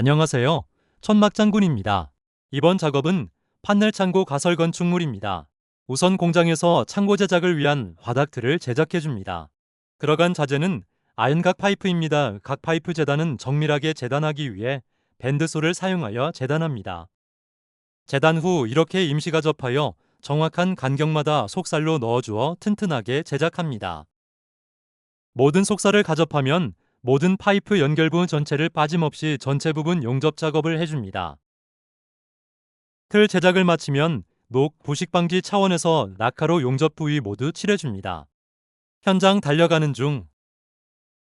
안녕하세요. 천막장군입니다. 이번 작업은 판넬 창고 가설 건축물입니다. 우선 공장에서 창고 제작을 위한 바닥틀을 제작해 줍니다. 들어간 자재는 아연각 파이프입니다. 각 파이프 재단은 정밀하게 재단하기 위해 밴드솔을 사용하여 재단합니다. 재단 후 이렇게 임시가 접하여 정확한 간격마다 속살로 넣어주어 튼튼하게 제작합니다. 모든 속살을 가접하면 모든 파이프 연결부 전체를 빠짐없이 전체 부분 용접 작업을 해줍니다. 틀 제작을 마치면 녹, 부식 방지 차원에서 낙하로 용접 부위 모두 칠해줍니다. 현장 달려가는 중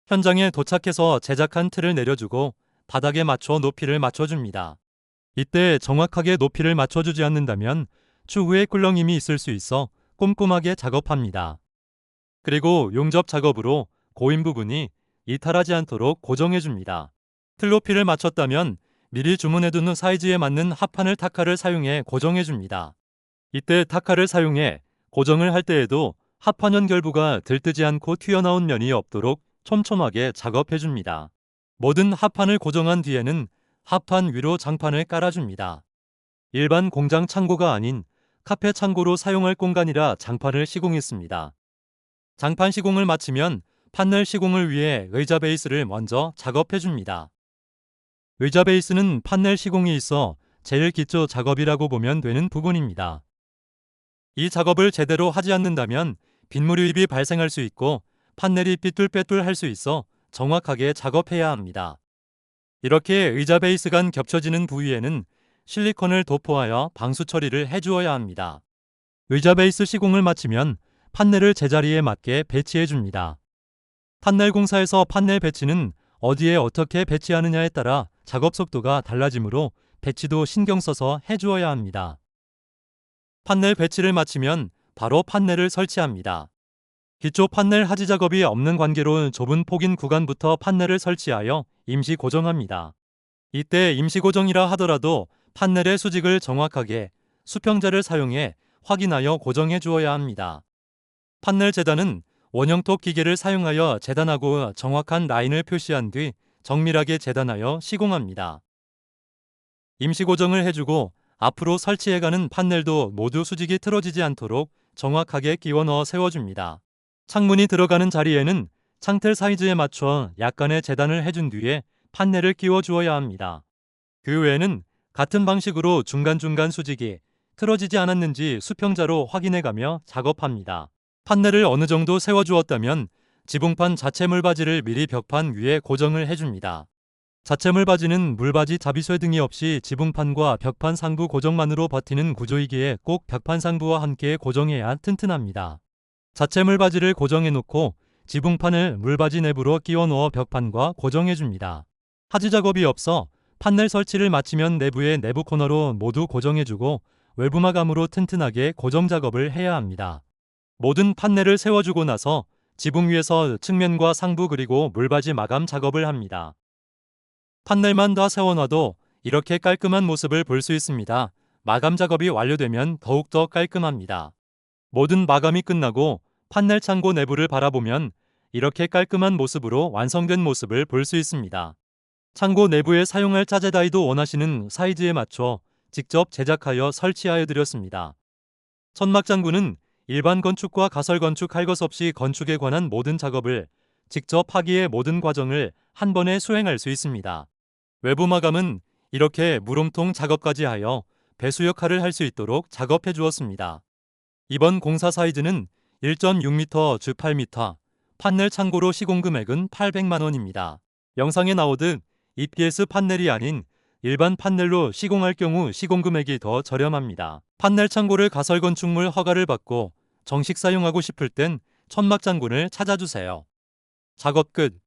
현장에 도착해서 제작한 틀을 내려주고 바닥에 맞춰 높이를 맞춰줍니다. 이때 정확하게 높이를 맞춰주지 않는다면 추후에 꿀렁임이 있을 수 있어 꼼꼼하게 작업합니다. 그리고 용접 작업으로 고인 부분이 이탈하지 않도록 고정해줍니다. 틀 높이를 맞췄다면 미리 주문해둔 사이즈에 맞는 합판을 타카를 사용해 고정해줍니다. 이때 타카를 사용해 고정을 할 때에도 합판 연결부가 들뜨지 않고 튀어나온 면이 없도록 촘촘하게 작업해줍니다. 모든 합판을 고정한 뒤에는 합판 위로 장판을 깔아줍니다. 일반 공장 창고가 아닌 카페 창고로 사용할 공간이라 장판을 시공했습니다. 장판 시공을 마치면 판넬 시공을 위해 의자 베이스를 먼저 작업해줍니다. 의자 베이스는 판넬 시공이 있어 제일 기초 작업이라고 보면 되는 부분입니다. 이 작업을 제대로 하지 않는다면 빗물 유입이 발생할 수 있고 판넬이 삐뚤빼뚤할 수 있어 정확하게 작업해야 합니다. 이렇게 의자 베이스 간 겹쳐지는 부위에는 실리콘을 도포하여 방수 처리를 해주어야 합니다. 의자 베이스 시공을 마치면 판넬을 제자리에 맞게 배치해줍니다. 판넬 공사에서 판넬 배치는 어디에 어떻게 배치하느냐에 따라 작업 속도가 달라지므로 배치도 신경 써서 해주어야 합니다. 판넬 배치를 마치면 바로 판넬을 설치합니다. 기초 판넬 하지 작업이 없는 관계로 좁은 폭인 구간부터 판넬을 설치하여 임시 고정합니다. 이때 임시 고정이라 하더라도 판넬의 수직을 정확하게 수평자를 사용해 확인하여 고정해 주어야 합니다. 판넬 재단은 원형톱 기계를 사용하여 재단하고 정확한 라인을 표시한 뒤 정밀하게 재단하여 시공합니다. 임시 고정을 해주고 앞으로 설치해가는 판넬도 모두 수직이 틀어지지 않도록 정확하게 끼워 넣어 세워줍니다. 창문이 들어가는 자리에는 창틀 사이즈에 맞춰 약간의 재단을 해준 뒤에 판넬을 끼워 주어야 합니다. 그 외에는 같은 방식으로 중간중간 수직이 틀어지지 않았는지 수평자로 확인해가며 작업합니다. 판넬을 어느 정도 세워주었다면 지붕판 자체 물바지를 미리 벽판 위에 고정을 해줍니다. 자체 물바지는 물바지 자비쇠 등이 없이 지붕판과 벽판 상부 고정만으로 버티는 구조이기에 꼭 벽판 상부와 함께 고정해야 튼튼합니다. 자체 물바지를 고정해 놓고 지붕판을 물바지 내부로 끼워 넣어 벽판과 고정해 줍니다. 하지 작업이 없어 판넬 설치를 마치면 내부의 내부 코너로 모두 고정해 주고 외부 마감으로 튼튼하게 고정 작업을 해야 합니다. 모든 판넬을 세워주고 나서 지붕 위에서 측면과 상부 그리고 물바지 마감 작업을 합니다. 판넬만 다 세워놔도 이렇게 깔끔한 모습을 볼 수 있습니다. 마감 작업이 완료되면 더욱더 깔끔합니다. 모든 마감이 끝나고 판넬 창고 내부를 바라보면 이렇게 깔끔한 모습으로 완성된 모습을 볼 수 있습니다. 창고 내부에 사용할 자재 다이도 원하시는 사이즈에 맞춰 직접 제작하여 설치하여 드렸습니다. 천막장군은 일반 건축과 가설 건축 할 것 없이 건축에 관한 모든 작업을 직접 하기에 모든 과정을 한 번에 수행할 수 있습니다. 외부 마감은 이렇게 물음통 작업까지 하여 배수 역할을 할 수 있도록 작업해 주었습니다. 이번 공사 사이즈는 1.6m 주 8m, 판넬 창고로 시공 금액은 800만 원입니다. 영상에 나오듯 EPS 판넬이 아닌 일반 판넬로 시공할 경우 시공 금액이 더 저렴합니다. 판넬 창고를 가설 건축물 허가를 받고 정식 사용하고 싶을 땐 천막장군을 찾아주세요. 작업 끝.